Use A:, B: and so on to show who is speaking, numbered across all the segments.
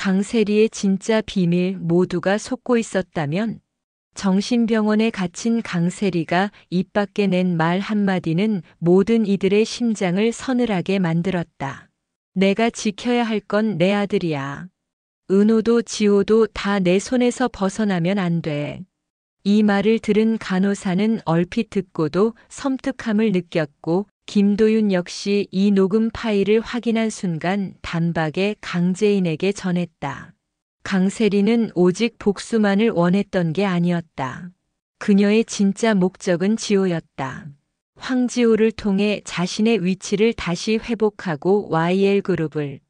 A: 강세리의 진짜 비밀 모두가 속고 있었다면 정신병원에 갇힌 강세리가 입 밖에 낸 말 한마디는 모든 이들의 심장을 서늘하게 만들었다. 내가 지켜야 할 건 내 아들이야. 은호도 지호도 다 내 손에서 벗어나면 안 돼. 이 말을 들은 간호사는 얼핏 듣고도 섬뜩함을 느꼈고 김도윤 역시 이 녹음 파일을 확인한 순간 단박에 강재인에게 전했다. 강세리는 오직 복수만을 원했던 게 아니었다. 그녀의 진짜 목적은 지호였다. 황지호를 통해 자신의 위치를 다시 회복하고 YL그룹을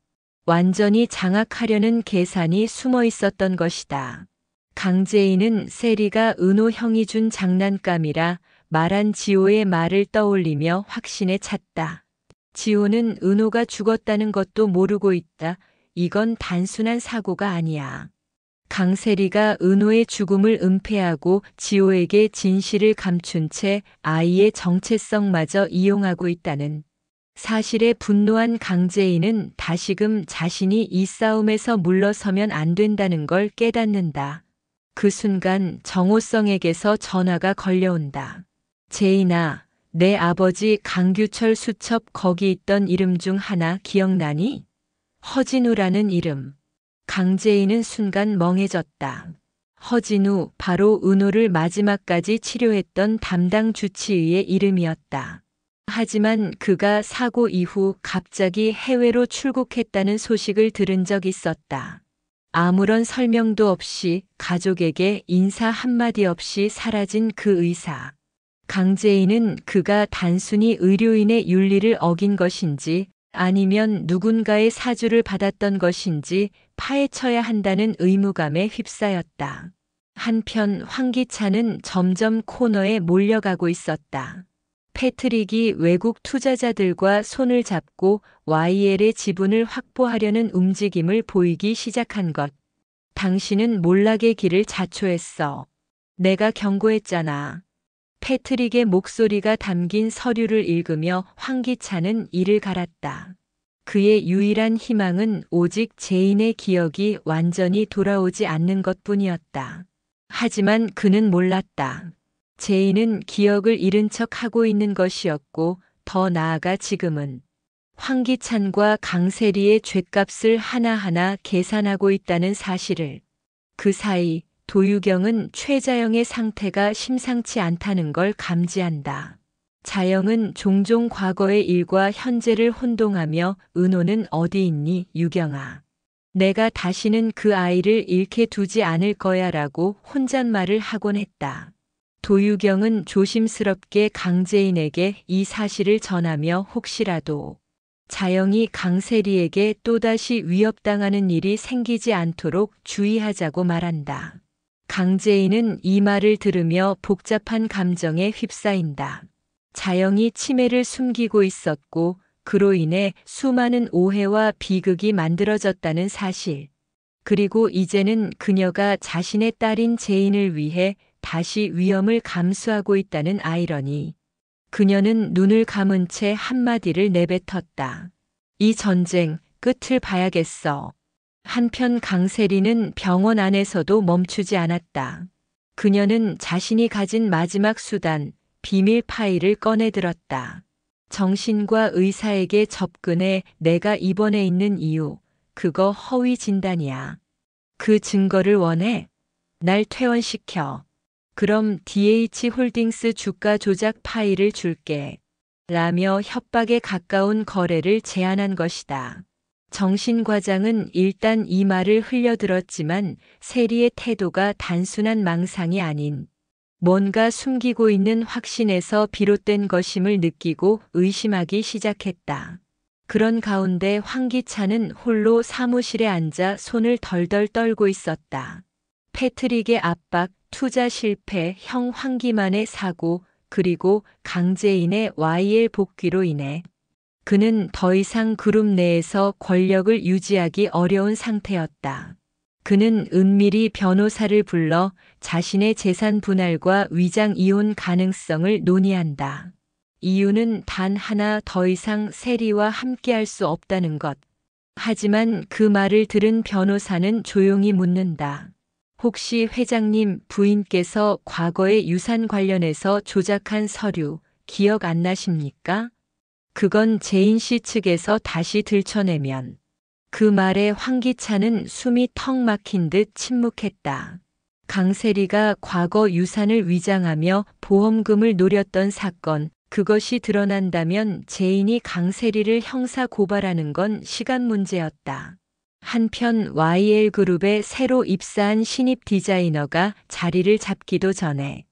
A: 완전히 장악하려는 계산이 숨어 있었던 것이다. 강재인은 세리가 은호 형이 준 장난감이라 말한 지호의 말을 떠올리며 확신에 찼다. 지호는 은호가 죽었다는 것도 모르고 있다. 이건 단순한 사고가 아니야. 강세리가 은호의 죽음을 은폐하고 지호에게 진실을 감춘 채 아이의 정체성마저 이용하고 있다는 사실에 분노한 강재인은 다시금 자신이 이 싸움에서 물러서면 안 된다는 걸 깨닫는다. 그 순간 정호성에게서 전화가 걸려온다. 재인아, 내 아버지 강규철 수첩 거기 있던 이름 중 하나 기억나니? 허진우라는 이름. 강재인은 순간 멍해졌다. 허진우, 바로 은호를 마지막까지 치료했던 담당 주치의의 이름이었다. 하지만 그가 사고 이후 갑자기 해외로 출국했다는 소식을 들은 적 있었다. 아무런 설명도 없이 가족에게 인사 한마디 없이 사라진 그 의사. 강재인은 그가 단순히 의료인의 윤리를 어긴 것인지 아니면 누군가의 사주를 받았던 것인지 파헤쳐야 한다는 의무감에 휩싸였다. 한편 황기찬은 점점 코너에 몰려가고 있었다. 패트릭이 외국 투자자들과 손을 잡고 YL의 지분을 확보하려는 움직임을 보이기 시작한 것. 당신은 몰락의 길을 자초했어. 내가 경고했잖아. 패트릭의 목소리가 담긴 서류를 읽으며 황기찬은 이를 갈았다. 그의 유일한 희망은 오직 재인의 기억이 완전히 돌아오지 않는 것뿐이었다. 하지만 그는 몰랐다. 재인은 기억을 잃은 척 하고 있는 것이었고 더 나아가 지금은 황기찬과 강세리의 죗값을 하나하나 계산하고 있다는 사실을. 그 사이 도유경은 최자영의 상태가 심상치 않다는 걸 감지한다. 자영은 종종 과거의 일과 현재를 혼동하며 은호는 어디 있니, 유경아. 내가 다시는 그 아이를 잃게 두지 않을 거야 라고 혼잣말을 하곤 했다. 도유경은 조심스럽게 강재인에게 이 사실을 전하며 혹시라도 자영이 강세리에게 또다시 위협당하는 일이 생기지 않도록 주의하자고 말한다. 강재인은 이 말을 들으며 복잡한 감정에 휩싸인다. 자영이 치매를 숨기고 있었고 그로 인해 수많은 오해와 비극이 만들어졌다는 사실. 그리고 이제는 그녀가 자신의 딸인 재인을 위해 다시 위험을 감수하고 있다는 아이러니. 그녀는 눈을 감은 채 한마디를 내뱉었다. 이 전쟁 끝을 봐야겠어. 한편 강세리는 병원 안에서도 멈추지 않았다. 그녀는 자신이 가진 마지막 수단, 비밀 파일을 꺼내들었다. 정신과 의사에게 접근해 내가 입원해 있는 이유, 그거 허위 진단이야. 그 증거를 원해? 날 퇴원시켜. 그럼 DH홀딩스 주가 조작 파일을 줄게. 라며 협박에 가까운 거래를 제안한 것이다. 정신과장은 일단 이 말을 흘려들었지만 세리의 태도가 단순한 망상이 아닌 뭔가 숨기고 있는 확신에서 비롯된 것임을 느끼고 의심하기 시작했다. 그런 가운데 황기찬은 홀로 사무실에 앉아 손을 덜덜 떨고 있었다. 패트릭의 압박, 투자 실패, 형 황기만의 사고, 그리고 강재인의 YL 복귀로 인해 그는 더 이상 그룹 내에서 권력을 유지하기 어려운 상태였다. 그는 은밀히 변호사를 불러 자신의 재산 분할과 위장 이혼 가능성을 논의한다. 이유는 단 하나, 더 이상 세리와 함께할 수 없다는 것. 하지만 그 말을 들은 변호사는 조용히 묻는다. 혹시 회장님 부인께서 과거의 유산 관련해서 조작한 서류 기억 안 나십니까? 그건 제인 씨 측에서 다시 들춰내면. 그 말에 황기찬은 숨이 턱 막힌 듯 침묵했다. 강세리가 과거 유산을 위장하며 보험금을 노렸던 사건, 그것이 드러난다면 제인이 강세리를 형사 고발하는 건 시간 문제였다. 한편 YL그룹에 새로 입사한 신입 디자이너가 자리를 잡기도 전에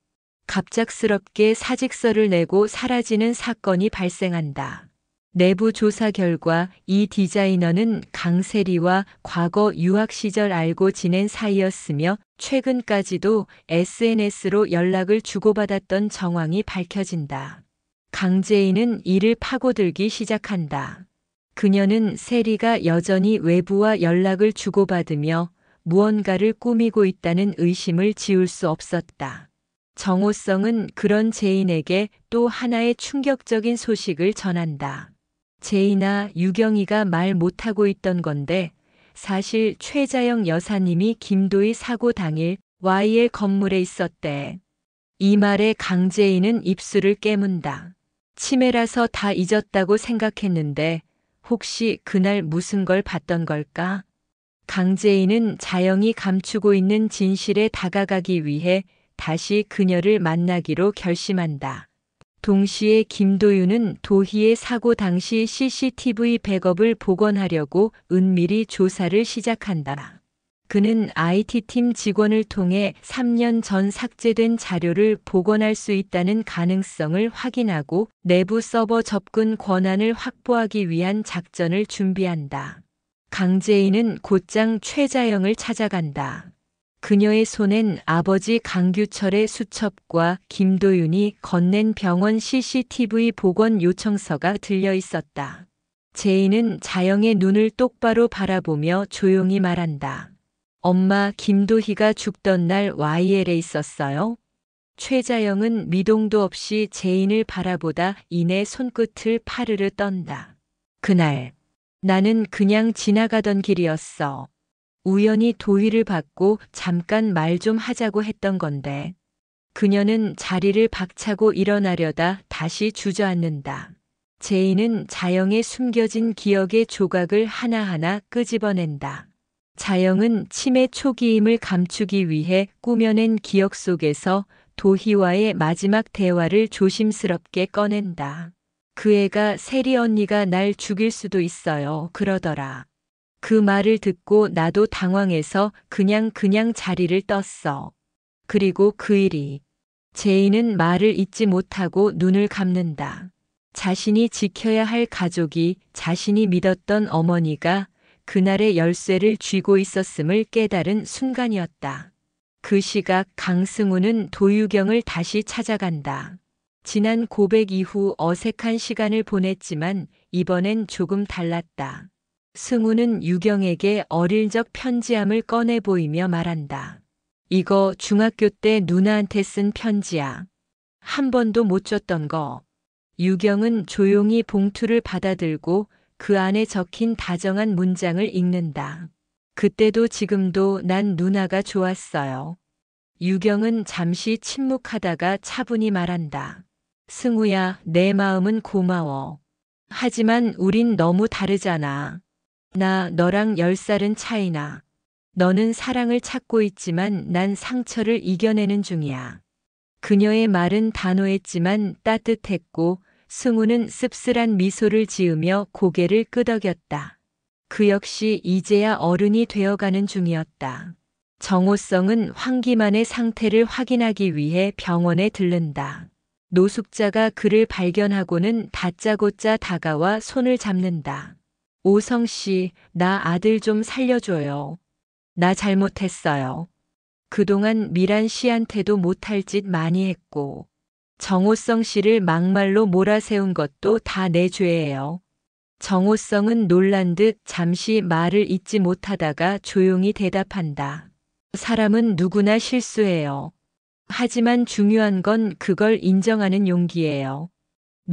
A: 갑작스럽게 사직서를 내고 사라지는 사건이 발생한다. 내부 조사 결과 이 디자이너는 강세리와 과거 유학 시절 알고 지낸 사이였으며 최근까지도 SNS로 연락을 주고받았던 정황이 밝혀진다. 강제인은 이를 파고들기 시작한다. 그녀는 세리가 여전히 외부와 연락을 주고받으며 무언가를 꾸미고 있다는 의심을 지울 수 없었다. 정호성은 그런 제인에게 또 하나의 충격적인 소식을 전한다. 제인아, 유경이가 말 못하고 있던 건데 사실 최자영 여사님이 김도희 사고 당일 YL 건물에 있었대. 이 말에 강제인은 입술을 깨문다. 치매라서 다 잊었다고 생각했는데 혹시 그날 무슨 걸 봤던 걸까? 강제인은 자영이 감추고 있는 진실에 다가가기 위해 다시 그녀를 만나기로 결심한다. 동시에 김도윤은 도희의 사고 당시 CCTV 백업을 복원하려고 은밀히 조사를 시작한다. 그는 IT팀 직원을 통해 3년 전 삭제된 자료를 복원할 수 있다는 가능성을 확인하고 내부 서버 접근 권한을 확보하기 위한 작전을 준비한다. 강제인은 곧장 최자영을 찾아간다. 그녀의 손엔 아버지 강규철의 수첩과 김도윤이 건넨 병원 CCTV 복원 요청서가 들려 있었다. 제인은 자영의 눈을 똑바로 바라보며 조용히 말한다. 엄마, 김도희가 죽던 날 YL에 있었어요? 최자영은 미동도 없이 제인을 바라보다 이내 손끝을 파르르 떤다. 그날 나는 그냥 지나가던 길이었어. 우연히 도희를 봤고 잠깐 말 좀 하자고 했던 건데. 그녀는 자리를 박차고 일어나려다 다시 주저앉는다. 제인은 자영의 숨겨진 기억의 조각을 하나하나 끄집어낸다. 자영은 치매 초기임을 감추기 위해 꾸며낸 기억 속에서 도희와의 마지막 대화를 조심스럽게 꺼낸다. 그 애가 세리 언니가 날 죽일 수도 있어요. 그러더라. 그 말을 듣고 나도 당황해서 그냥 자리를 떴어. 그리고 그 일이. 제인은 말을 잇지 못하고 눈을 감는다. 자신이 지켜야 할 가족이, 자신이 믿었던 어머니가 그날의 열쇠를 쥐고 있었음을 깨달은 순간이었다. 그 시각 강승우는 도유경을 다시 찾아간다. 지난 고백 이후 어색한 시간을 보냈지만 이번엔 조금 달랐다. 승우는 유경에게 어릴 적 편지함을 꺼내 보이며 말한다. 이거 중학교 때 누나한테 쓴 편지야. 한 번도 못 줬던 거. 유경은 조용히 봉투를 받아들고 그 안에 적힌 다정한 문장을 읽는다. 그때도 지금도 난 누나가 좋았어요. 유경은 잠시 침묵하다가 차분히 말한다. 승우야, 내 마음은 고마워. 하지만 우린 너무 다르잖아. 나 너랑 10살은 차이나. 너는 사랑을 찾고 있지만 난 상처를 이겨내는 중이야. 그녀의 말은 단호했지만 따뜻했고 승우는 씁쓸한 미소를 지으며 고개를 끄덕였다. 그 역시 이제야 어른이 되어가는 중이었다. 정호성은 황기만의 상태를 확인하기 위해 병원에 들른다. 노숙자가 그를 발견하고는 다짜고짜 다가와 손을 잡는다. 오성 씨, 나 아들 좀 살려줘요. 나 잘못했어요. 그동안 미란 씨한테도 못할 짓 많이 했고, 정호성 씨를 막말로 몰아세운 것도 다 내 죄예요. 정호성은 놀란 듯 잠시 말을 잇지 못하다가 조용히 대답한다. 사람은 누구나 실수해요. 하지만 중요한 건 그걸 인정하는 용기예요.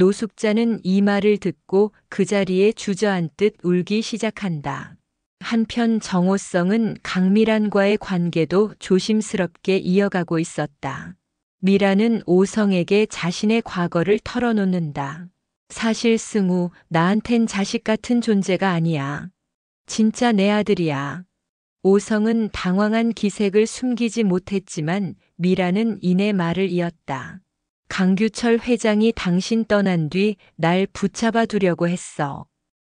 A: 노숙자는 이 말을 듣고 그 자리에 주저앉듯 울기 시작한다. 한편 정호성은 강미란과의 관계도 조심스럽게 이어가고 있었다. 미란은 오성에게 자신의 과거를 털어놓는다. 사실 승우, 나한텐 자식 같은 존재가 아니야. 진짜 내 아들이야. 오성은 당황한 기색을 숨기지 못했지만 미란은 이내 말을 이었다. 강규철 회장이 당신 떠난 뒤 날 붙잡아 두려고 했어.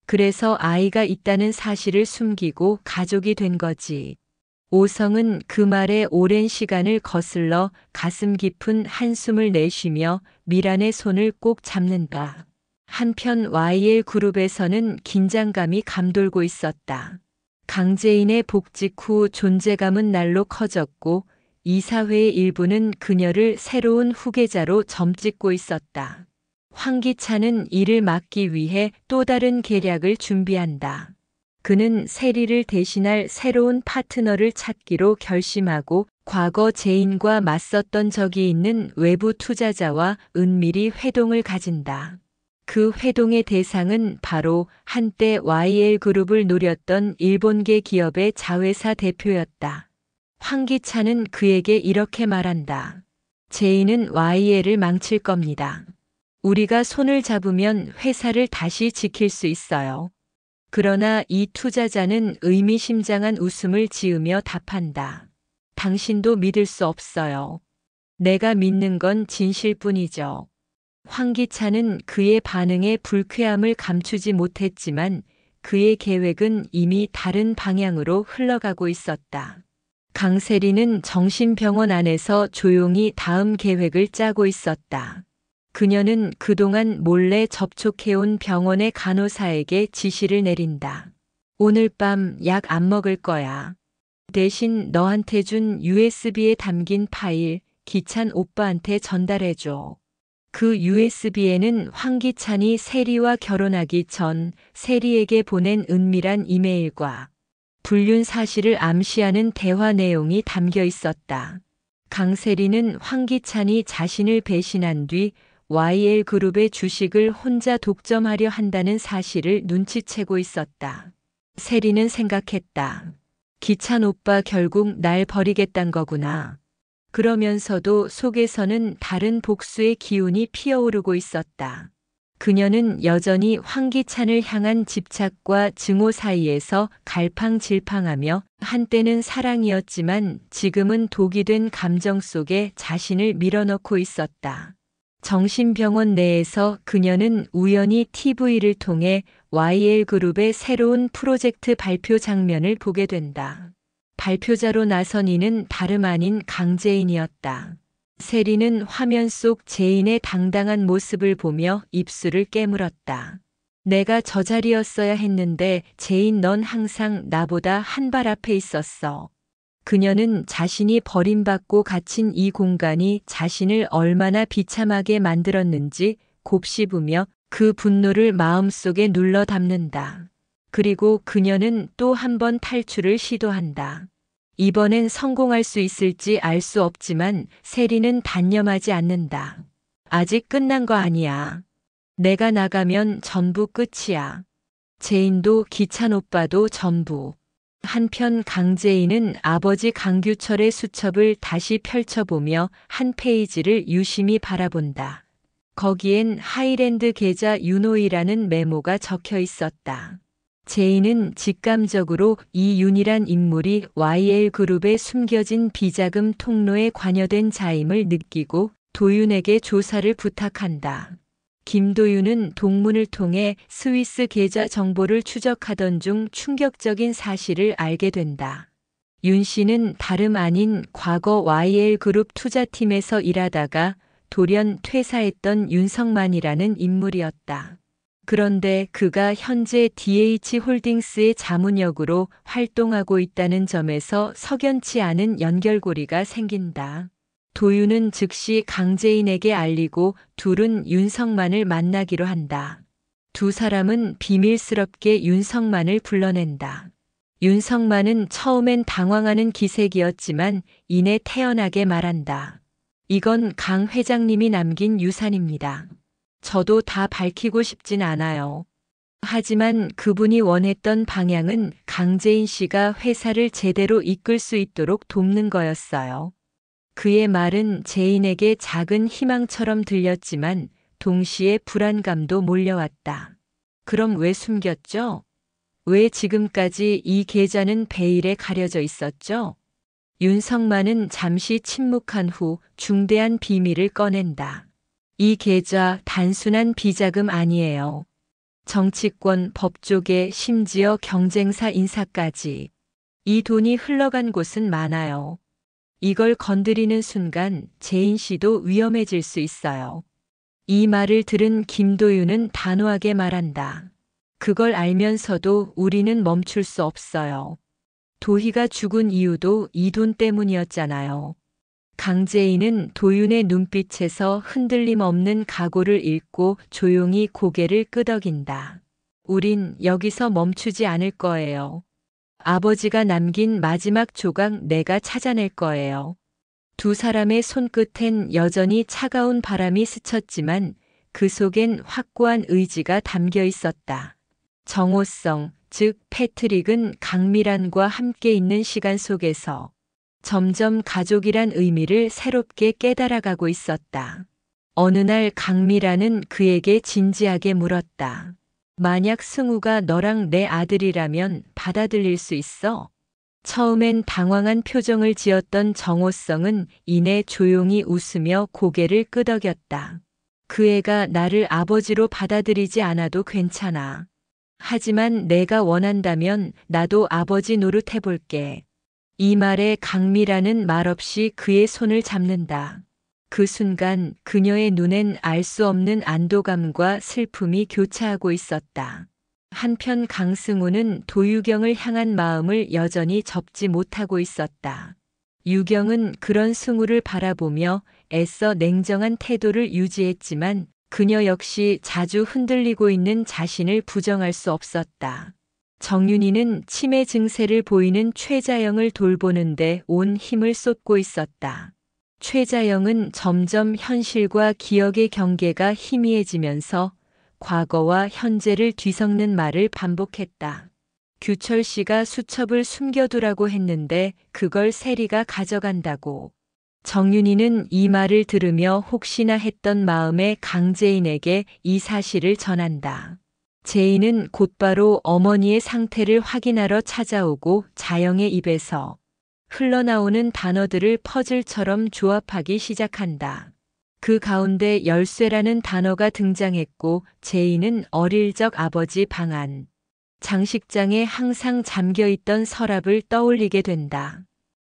A: 그래서 아이가 있다는 사실을 숨기고 가족이 된 거지. 오성은 그 말에 오랜 시간을 거슬러 가슴 깊은 한숨을 내쉬며 미란의 손을 꼭 잡는다. 한편 YL그룹에서는 긴장감이 감돌고 있었다. 강재인의 복직 후 존재감은 날로 커졌고 이사회의 일부는 그녀를 새로운 후계자로 점찍고 있었다. 황기찬은 이를 막기 위해 또 다른 계략을 준비한다. 그는 세리를 대신할 새로운 파트너를 찾기로 결심하고 과거 재인과 맞섰던 적이 있는 외부 투자자와 은밀히 회동을 가진다. 그 회동의 대상은 바로 한때 YL그룹을 노렸던 일본계 기업의 자회사 대표였다. 황기찬은 그에게 이렇게 말한다. 재인은 YL을 망칠 겁니다. 우리가 손을 잡으면 회사를 다시 지킬 수 있어요. 그러나 이 투자자는 의미심장한 웃음을 지으며 답한다. 당신도 믿을 수 없어요. 내가 믿는 건 진실뿐이죠. 황기찬은 그의 반응에 불쾌함을 감추지 못했지만 그의 계획은 이미 다른 방향으로 흘러가고 있었다. 강세리는 정신병원 안에서 조용히 다음 계획을 짜고 있었다. 그녀는 그동안 몰래 접촉해온 병원의 간호사에게 지시를 내린다. 오늘 밤 약 안 먹을 거야. 대신 너한테 준 USB에 담긴 파일 기찬 오빠한테 전달해줘. 그 USB에는 황기찬이 세리와 결혼하기 전 세리에게 보낸 은밀한 이메일과 불륜 사실을 암시하는 대화 내용이 담겨 있었다. 강세리는 황기찬이 자신을 배신한 뒤 YL그룹의 주식을 혼자 독점하려 한다는 사실을 눈치채고 있었다. 세리는 생각했다. 기찬 오빠 결국 날 버리겠단 거구나. 그러면서도 속에서는 다른 복수의 기운이 피어오르고 있었다. 그녀는 여전히 황기찬을 향한 집착과 증오 사이에서 갈팡질팡하며 한때는 사랑이었지만 지금은 독이 된 감정 속에 자신을 밀어넣고 있었다. 정신병원 내에서 그녀는 우연히 TV를 통해 YL그룹의 새로운 프로젝트 발표 장면을 보게 된다. 발표자로 나선 이는 다름 아닌 강재인이었다. 세리는 화면 속 재인의 당당한 모습을 보며 입술을 깨물었다. 내가 저 자리였어야 했는데 재인 넌 항상 나보다 한 발 앞에 있었어. 그녀는 자신이 버림받고 갇힌 이 공간이 자신을 얼마나 비참하게 만들었는지 곱씹으며 그 분노를 마음속에 눌러 담는다. 그리고 그녀는 또 한 번 탈출을 시도한다. 이번엔 성공할 수 있을지 알 수 없지만 세리는 단념하지 않는다. 아직 끝난 거 아니야. 내가 나가면 전부 끝이야. 재인도 기찬 오빠도 전부. 한편 강재인은 아버지 강규철의 수첩을 다시 펼쳐보며 한 페이지를 유심히 바라본다. 거기엔 하이랜드 계좌 윤호이라는 메모가 적혀 있었다. 재인은 직감적으로 이윤이란 인물이 YL그룹에 숨겨진 비자금 통로에 관여된 자임을 느끼고 도윤에게 조사를 부탁한다. 김도윤은 동문을 통해 스위스 계좌 정보를 추적하던 중 충격적인 사실을 알게 된다. 윤 씨는 다름 아닌 과거 YL그룹 투자팀에서 일하다가 돌연 퇴사했던 윤성만이라는 인물이었다. 그런데 그가 현재 DH홀딩스의 자문역으로 활동하고 있다는 점에서 석연치 않은 연결고리가 생긴다. 도윤은 즉시 강재인에게 알리고 둘은 윤성만을 만나기로 한다. 두 사람은 비밀스럽게 윤성만을 불러낸다. 윤성만은 처음엔 당황하는 기색이었지만 이내 태연하게 말한다. 이건 강 회장님이 남긴 유산입니다. 저도 다 밝히고 싶진 않아요. 하지만 그분이 원했던 방향은 강재인 씨가 회사를 제대로 이끌 수 있도록 돕는 거였어요. 그의 말은 제인에게 작은 희망처럼 들렸지만 동시에 불안감도 몰려왔다. 그럼 왜 숨겼죠? 왜 지금까지 이 계좌는 베일에 가려져 있었죠? 윤석만은 잠시 침묵한 후 중대한 비밀을 꺼낸다. 이 계좌 단순한 비자금 아니에요. 정치권, 법조계, 심지어 경쟁사 인사까지. 이 돈이 흘러간 곳은 많아요. 이걸 건드리는 순간 제인 씨도 위험해질 수 있어요. 이 말을 들은 김도윤은 단호하게 말한다. 그걸 알면서도 우리는 멈출 수 없어요. 도희가 죽은 이유도 이 돈 때문이었잖아요. 강재인은 도윤의 눈빛에서 흔들림 없는 각오를 읽고 조용히 고개를 끄덕인다. 우린 여기서 멈추지 않을 거예요. 아버지가 남긴 마지막 조각 내가 찾아낼 거예요. 두 사람의 손끝엔 여전히 차가운 바람이 스쳤지만 그 속엔 확고한 의지가 담겨 있었다. 정호성, 즉 패트릭은 강미란과 함께 있는 시간 속에서 점점 가족이란 의미를 새롭게 깨달아가고 있었다. 어느 날 강미란은 그에게 진지하게 물었다. 만약 승우가 너랑 내 아들이라면 받아들일 수 있어? 처음엔 당황한 표정을 지었던 정호성은 이내 조용히 웃으며 고개를 끄덕였다. 그 애가 나를 아버지로 받아들이지 않아도 괜찮아. 하지만 내가 원한다면 나도 아버지 노릇해볼게. 이 말에 강미라는 말없이 그의 손을 잡는다. 그 순간 그녀의 눈엔 알 수 없는 안도감과 슬픔이 교차하고 있었다. 한편 강승우는 도유경을 향한 마음을 여전히 접지 못하고 있었다. 유경은 그런 승우를 바라보며 애써 냉정한 태도를 유지했지만 그녀 역시 자주 흔들리고 있는 자신을 부정할 수 없었다. 정윤이는 치매 증세를 보이는 최자영을 돌보는데 온 힘을 쏟고 있었다. 최자영은 점점 현실과 기억의 경계가 희미해지면서 과거와 현재를 뒤섞는 말을 반복했다. 규철 씨가 수첩을 숨겨두라고 했는데 그걸 세리가 가져간다고. 정윤이는 이 말을 들으며 혹시나 했던 마음에 강재인에게 이 사실을 전한다. 재인은 곧바로 어머니의 상태를 확인하러 찾아오고 자영의 입에서 흘러나오는 단어들을 퍼즐처럼 조합하기 시작한다. 그 가운데 열쇠라는 단어가 등장했고 제인은 어릴 적 아버지 방 안 장식장에 항상 잠겨있던 서랍을 떠올리게 된다.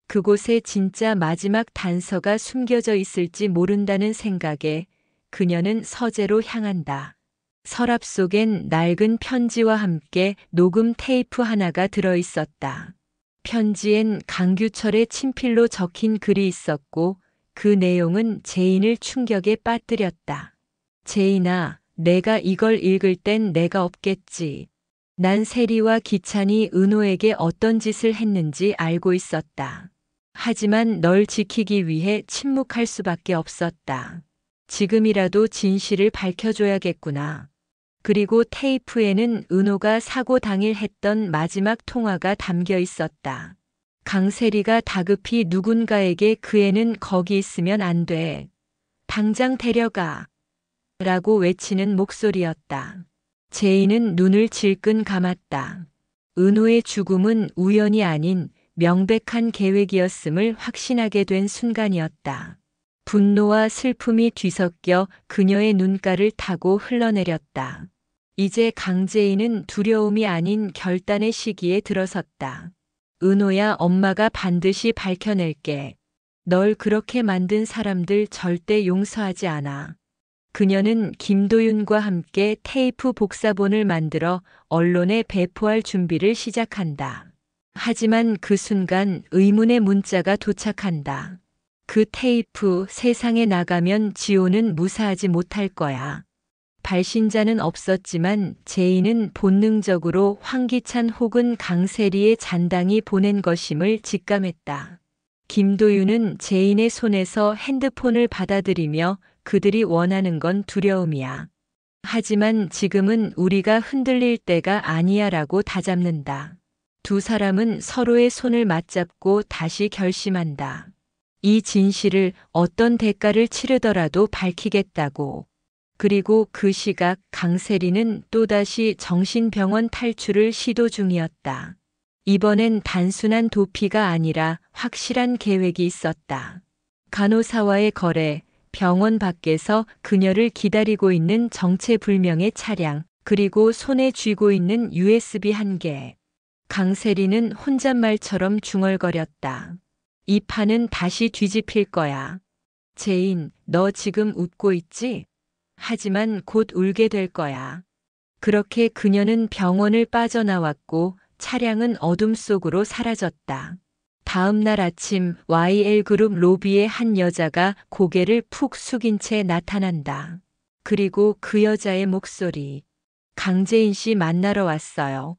A: 그곳에 진짜 마지막 단서가 숨겨져 있을지 모른다는 생각에 그녀는 서재로 향한다. 서랍 속엔 낡은 편지와 함께 녹음 테이프 하나가 들어있었다. 편지엔 강규철의 친필로 적힌 글이 있었고 그 내용은 제인을 충격에 빠뜨렸다. 제인아, 내가 이걸 읽을 땐 내가 없겠지. 난 세리와 기찬이 은호에게 어떤 짓을 했는지 알고 있었다. 하지만 널 지키기 위해 침묵할 수밖에 없었다. 지금이라도 진실을 밝혀줘야겠구나. 그리고 테이프에는 은호가 사고 당일 했던 마지막 통화가 담겨 있었다. 강세리가 다급히 누군가에게 그 애는 거기 있으면 안 돼. 당장 데려가. 라고 외치는 목소리였다. 제인은 눈을 질끈 감았다. 은호의 죽음은 우연이 아닌 명백한 계획이었음을 확신하게 된 순간이었다. 분노와 슬픔이 뒤섞여 그녀의 눈가를 타고 흘러내렸다. 이제 강재인은 두려움이 아닌 결단의 시기에 들어섰다. 은호야, 엄마가 반드시 밝혀낼게. 널 그렇게 만든 사람들 절대 용서하지 않아. 그녀는 김도윤과 함께 테이프 복사본을 만들어 언론에 배포할 준비를 시작한다. 하지만 그 순간 의문의 문자가 도착한다. 그 테이프 세상에 나가면 지호는 무사하지 못할 거야. 발신자는 없었지만 제인은 본능적으로 황기찬 혹은 강세리의 잔당이 보낸 것임을 직감했다. 김도윤은 제인의 손에서 핸드폰을 받아들이며 그들이 원하는 건 두려움이야. 하지만 지금은 우리가 흔들릴 때가 아니야라고 다잡는다. 두 사람은 서로의 손을 맞잡고 다시 결심한다. 이 진실을 어떤 대가를 치르더라도 밝히겠다고. 그리고 그 시각 강세리는 또다시 정신병원 탈출을 시도 중이었다. 이번엔 단순한 도피가 아니라 확실한 계획이 있었다. 간호사와의 거래, 병원 밖에서 그녀를 기다리고 있는 정체불명의 차량, 그리고 손에 쥐고 있는 USB 한 개. 강세리는 혼잣말처럼 중얼거렸다. 이 판은 다시 뒤집힐 거야. 제인, 너 지금 웃고 있지? 하지만 곧 울게 될 거야. 그렇게 그녀는 병원을 빠져나왔고 차량은 어둠 속으로 사라졌다. 다음 날 아침 YL그룹 로비에 한 여자가 고개를 푹 숙인 채 나타난다. 그리고 그 여자의 목소리. 강재인 씨 만나러 왔어요.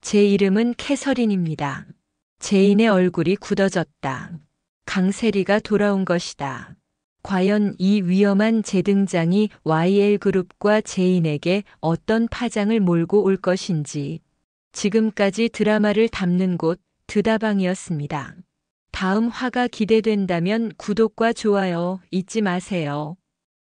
A: 제 이름은 캐서린입니다. 제인의 얼굴이 굳어졌다. 강세리가 돌아온 것이다. 과연 이 위험한 재등장이 YL그룹과 제인에게 어떤 파장을 몰고 올 것인지. 지금까지 드라마를 담는 곳 드다방이었습니다. 다음 화가 기대된다면 구독과 좋아요 잊지 마세요.